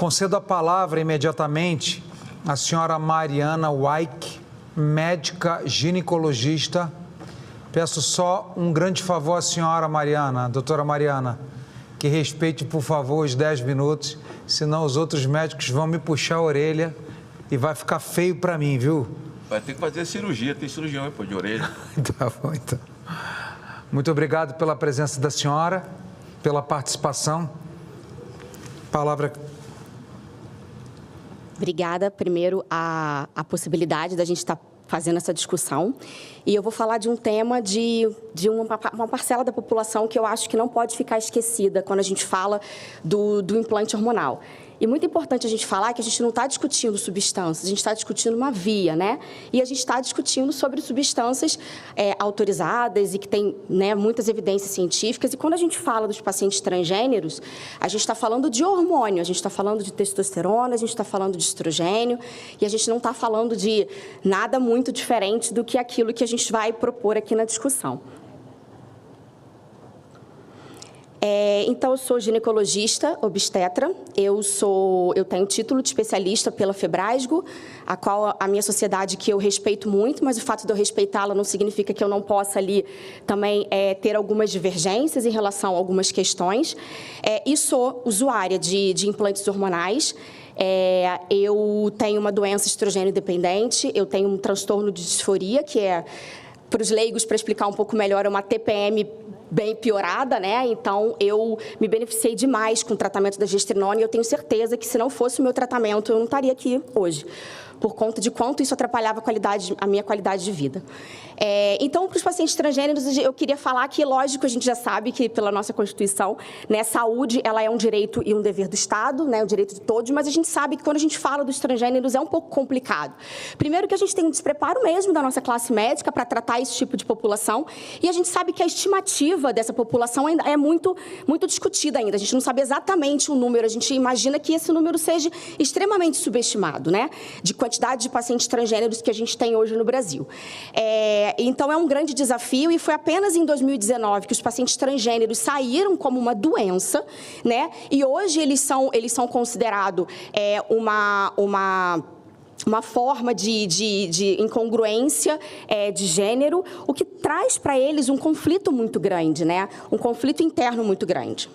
Concedo a palavra imediatamente à senhora Mariana Waik, médica ginecologista. Peço só um grande favor à senhora Mariana, doutora Mariana, que respeite, por favor, os 10 minutos, senão os outros médicos vão me puxar a orelha e vai ficar feio para mim, viu? Vai ter que fazer cirurgia, tem cirurgião aí, de orelha. Tá bom, então. Muito obrigado pela presença da senhora, pela participação. Palavra. Obrigada, primeiro, a possibilidade da gente estar fazendo essa discussão. E eu vou falar de um tema de uma parcela da população que eu acho que não pode ficar esquecida quando a gente fala do implante hormonal. E muito importante a gente falar que a gente não está discutindo substâncias, a gente está discutindo uma via, né? E a gente está discutindo sobre substâncias autorizadas e que tem, né, muitas evidências científicas. E quando a gente fala dos pacientes transgêneros, a gente está falando de hormônio, a gente está falando de testosterona, a gente está falando de estrogênio, e a gente não está falando de nada muito diferente do que aquilo que a gente vai propor aqui na discussão. Então, eu sou ginecologista, obstetra, eu tenho título de especialista pela Febrasgo, a qual a minha sociedade, que eu respeito muito, mas o fato de eu respeitá-la não significa que eu não possa ali também ter algumas divergências em relação a algumas questões, e sou usuária de implantes hormonais. Eu tenho uma doença estrogênio dependente, eu tenho um transtorno de disforia, que para os leigos, para explicar um pouco melhor, é uma TPM bem piorada, né? Então, eu me beneficiei demais com o tratamento da gestrinona e eu tenho certeza que, se não fosse o meu tratamento, eu não estaria aqui hoje, por conta de quanto isso atrapalhava a minha qualidade de vida. Então, para os pacientes transgêneros, eu queria falar que, lógico, a gente já sabe que, pela nossa Constituição, né, saúde ela é um direito e um dever do Estado, né, um direito de todos, mas a gente sabe que, quando a gente fala dos transgêneros, é um pouco complicado. Primeiro que a gente tem um despreparo mesmo da nossa classe médica para tratar esse tipo de população, e a gente sabe que a estimativa dessa população ainda é muito discutida ainda. A gente não sabe exatamente o número, a gente imagina que esse número seja extremamente subestimado, né, de quantidade de pacientes transgêneros que a gente tem hoje no Brasil. Então, é um grande desafio, e foi apenas em 2019 que os pacientes transgêneros saíram como uma doença, né? E hoje eles são considerados uma forma de incongruência de gênero, o que traz para eles um conflito muito grande, né? Um conflito interno muito grande.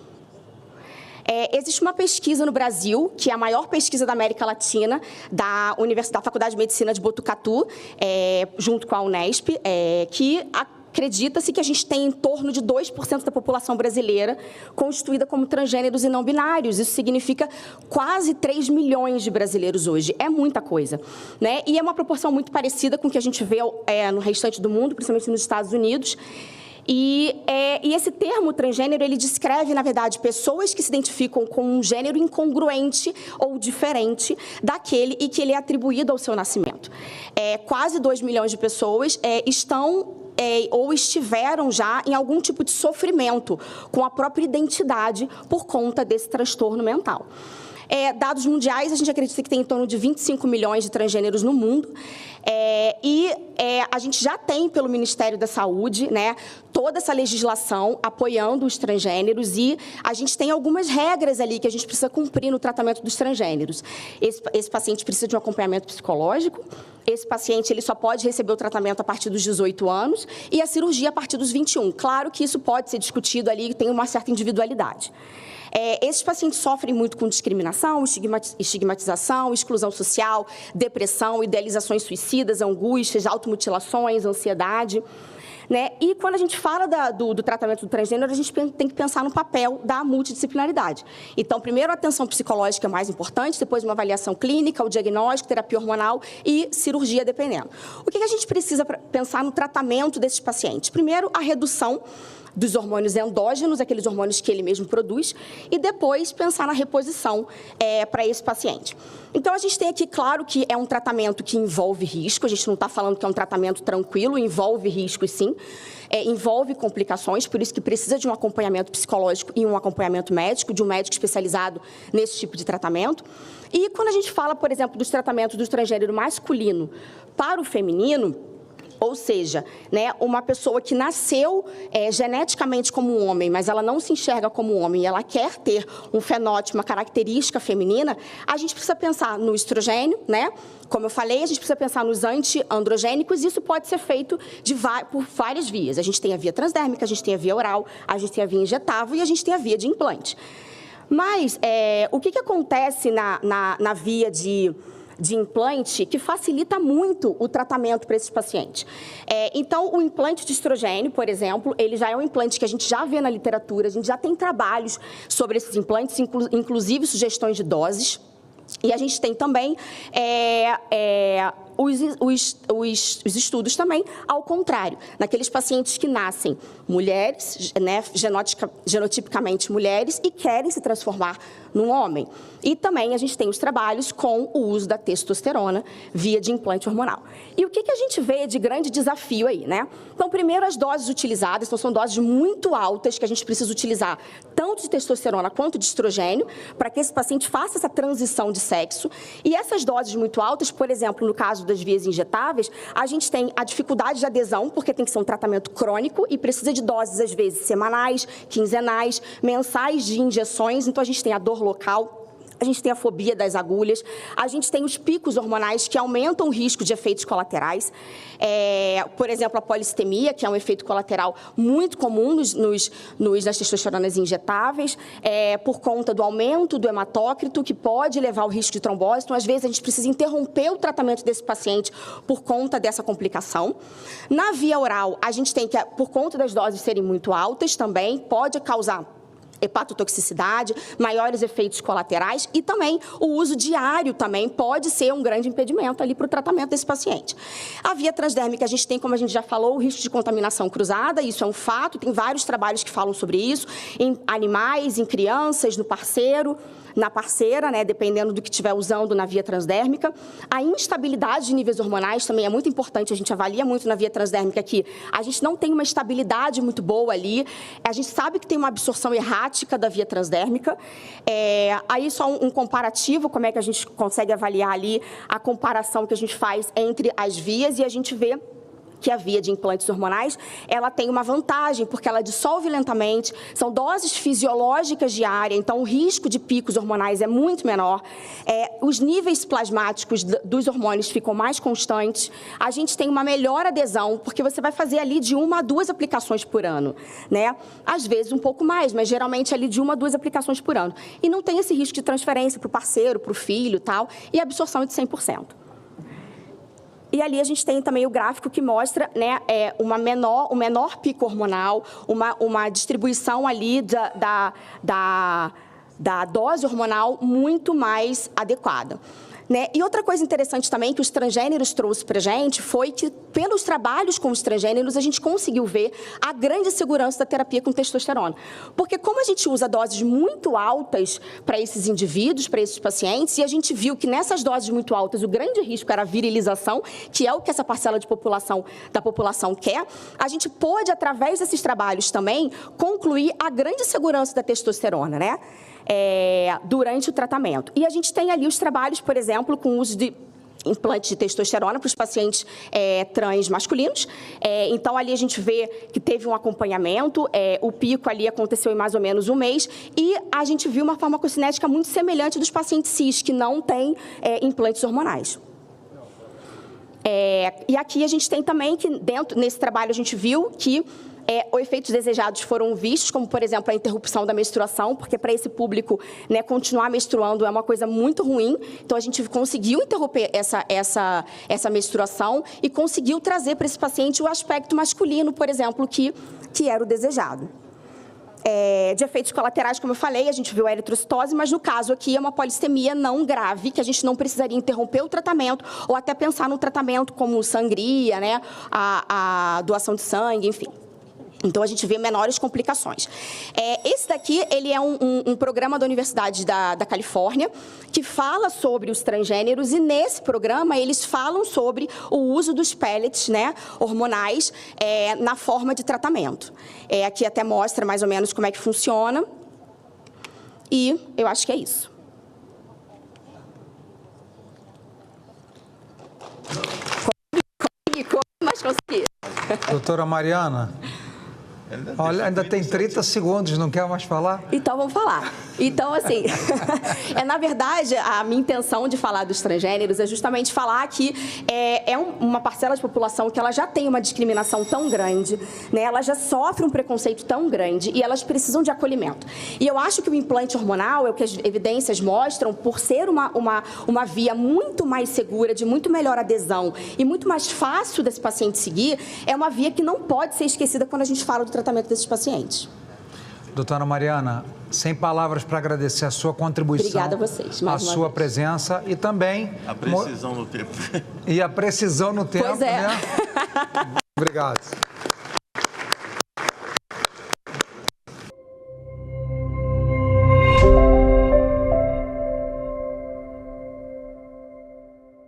Existe uma pesquisa no Brasil, que é a maior pesquisa da América Latina, da Faculdade de Medicina de Botucatu, junto com a Unesp, que acredita-se que a gente tem em torno de 2% da população brasileira constituída como transgêneros e não binários. Isso significa quase 3 milhões de brasileiros hoje. É muita coisa, né? E é uma proporção muito parecida com o que a gente vê no restante do mundo, principalmente nos Estados Unidos. E esse termo transgênero, ele descreve, na verdade, pessoas que se identificam com um gênero incongruente ou diferente daquele e que ele é atribuído ao seu nascimento. Quase 2 milhões de pessoas estão ou estiveram já em algum tipo de sofrimento com a própria identidade por conta desse transtorno mental. Dados mundiais, a gente acredita que tem em torno de 25 milhões de transgêneros no mundo. A gente já tem, pelo Ministério da Saúde, né, toda essa legislação apoiando os transgêneros, e a gente tem algumas regras ali que a gente precisa cumprir no tratamento dos transgêneros. Esse paciente precisa de um acompanhamento psicológico, esse paciente ele só pode receber o tratamento a partir dos 18 anos e a cirurgia a partir dos 21. Claro que isso pode ser discutido ali e tem uma certa individualidade. Esses pacientes sofrem muito com discriminação, estigmatização, exclusão social, depressão, idealizações suicidas, angústias, automutilações, ansiedade, né? E quando a gente fala do tratamento do transgênero, a gente tem que pensar no papel da multidisciplinaridade. Então, primeiro, a atenção psicológica é mais importante, depois uma avaliação clínica, o diagnóstico, terapia hormonal e cirurgia, dependendo. O que a gente precisa pensar no tratamento desses pacientes? Primeiro, a redução dos hormônios endógenos, aqueles hormônios que ele mesmo produz, e depois pensar na reposição para esse paciente. Então, a gente tem aqui, claro, que é um tratamento que envolve risco, a gente não está falando que é um tratamento tranquilo, envolve riscos, sim, envolve complicações, por isso que precisa de um acompanhamento psicológico e um acompanhamento médico, de um médico especializado nesse tipo de tratamento. E quando a gente fala, por exemplo, dos tratamentos do transgênero masculino para o feminino, Ou seja, né, uma pessoa que nasceu geneticamente como um homem, mas ela não se enxerga como um homem e ela quer ter um fenótipo, uma característica feminina, a gente precisa pensar no estrogênio, né? Como eu falei, a gente precisa pensar nos antiandrogênicos, e isso pode ser feito por várias vias. A gente tem a via transdérmica, a gente tem a via oral, a gente tem a via injetável e a gente tem a via de implante. Mas o que acontece na via de implante que facilita muito o tratamento para esses pacientes? Então, o implante de estrogênio, por exemplo, ele já é um implante que a gente já vê na literatura, a gente já tem trabalhos sobre esses implantes, inclusive sugestões de doses. E a gente tem também os estudos também ao contrário, naqueles pacientes que nascem mulheres, né, genotipicamente mulheres, e querem se transformar num homem. E também a gente tem os trabalhos com o uso da testosterona via de implante hormonal. E o que a gente vê de grande desafio aí, né? Então, primeiro, as doses utilizadas, então, são doses muito altas que a gente precisa utilizar tanto de testosterona quanto de estrogênio para que esse paciente faça essa transição de sexo. E essas doses muito altas, por exemplo, no caso das vias injetáveis, a gente tem a dificuldade de adesão, porque tem que ser um tratamento crônico e precisa de doses, às vezes, semanais, quinzenais, mensais de injeções. Então, a gente tem a dor local, a gente tem a fobia das agulhas, a gente tem os picos hormonais que aumentam o risco de efeitos colaterais. Por exemplo, a polistemia, que é um efeito colateral muito comum nas testosteronas injetáveis, por conta do aumento do hematócrito, que pode levar ao risco de trombose. Então, às vezes, a gente precisa interromper o tratamento desse paciente por conta dessa complicação. Na via oral, a gente tem que, por conta das doses serem muito altas também, pode causar hepatotoxicidade, maiores efeitos colaterais, e também o uso diário também pode ser um grande impedimento ali para o tratamento desse paciente. A via transdérmica, a gente tem, como a gente já falou, o risco de contaminação cruzada, isso é um fato, tem vários trabalhos que falam sobre isso, em animais, em crianças, no parceiro, na parceira, né, dependendo do que estiver usando na via transdérmica. A instabilidade de níveis hormonais também é muito importante, a gente avalia muito na via transdérmica que a gente não tem uma estabilidade muito boa ali, a gente sabe que tem uma absorção errática da via transdérmica. Aí só um comparativo, como é que a gente consegue avaliar ali a comparação que a gente faz entre as vias, e a gente vê que a via de implantes hormonais, ela tem uma vantagem, porque ela dissolve lentamente, são doses fisiológicas diárias, então o risco de picos hormonais é muito menor, os níveis plasmáticos dos hormônios ficam mais constantes, a gente tem uma melhor adesão, porque você vai fazer ali de 1 a 2 aplicações por ano, né? Às vezes um pouco mais, mas geralmente ali de 1 a 2 aplicações por ano. E não tem esse risco de transferência para o parceiro, para o filho e tal, e a absorção é de 100%. E ali a gente tem também o gráfico que mostra, né, um menor pico hormonal, uma distribuição ali da dose hormonal muito mais adequada. Né? E outra coisa interessante também que os transgêneros trouxe para a gente foi que, pelos trabalhos com os transgêneros, a gente conseguiu ver a grande segurança da terapia com testosterona. Porque como a gente usa doses muito altas para esses indivíduos, para esses pacientes, e a gente viu que nessas doses muito altas o grande risco era a virilização, que é o que essa parcela da população quer, a gente pôde, através desses trabalhos também, concluir a grande segurança da testosterona, né? Durante o tratamento. E a gente tem ali os trabalhos, por exemplo, com o uso de implante de testosterona para os pacientes trans masculinos. Então, ali a gente vê que teve um acompanhamento, o pico ali aconteceu em mais ou menos um mês, e a gente viu uma farmacocinética muito semelhante dos pacientes cis, que não têm implantes hormonais. E aqui a gente tem também que, nesse trabalho, a gente viu que os efeitos desejados foram vistos, como, por exemplo, a interrupção da menstruação, porque para esse público, né, continuar menstruando é uma coisa muito ruim. Então, a gente conseguiu interromper essa menstruação e conseguiu trazer para esse paciente o aspecto masculino, por exemplo, que era o desejado. De efeitos colaterais, como eu falei, a gente viu a eritrocitose, mas no caso aqui é uma polistemia não grave, que a gente não precisaria interromper o tratamento ou até pensar no tratamento como sangria, né, a doação de sangue, enfim. Então, a gente vê menores complicações. Esse daqui, ele é um programa da Universidade da Califórnia, que fala sobre os transgêneros, e nesse programa eles falam sobre o uso dos pellets, né, hormonais na forma de tratamento. Aqui até mostra mais ou menos como é que funciona, e eu acho que é isso. Vamos conseguir. Doutora Mariana, olha, ainda tem 30 segundos, não quer mais falar? Então, vamos falar. Então, assim, na verdade, a minha intenção de falar dos transgêneros é justamente falar que uma parcela de população que ela já tem uma discriminação tão grande, né? Ela já sofre um preconceito tão grande e elas precisam de acolhimento. E eu acho que o implante hormonal, é o que as evidências mostram, por ser uma via muito mais segura, de muito melhor adesão e muito mais fácil desse paciente seguir, é uma via que não pode ser esquecida quando a gente fala do tratamento desses pacientes. Doutora Mariana, sem palavras para agradecer a sua contribuição. Obrigada a vocês, a sua presença e também... A precisão no tempo. E a precisão no tempo, Pois é. né? Obrigado.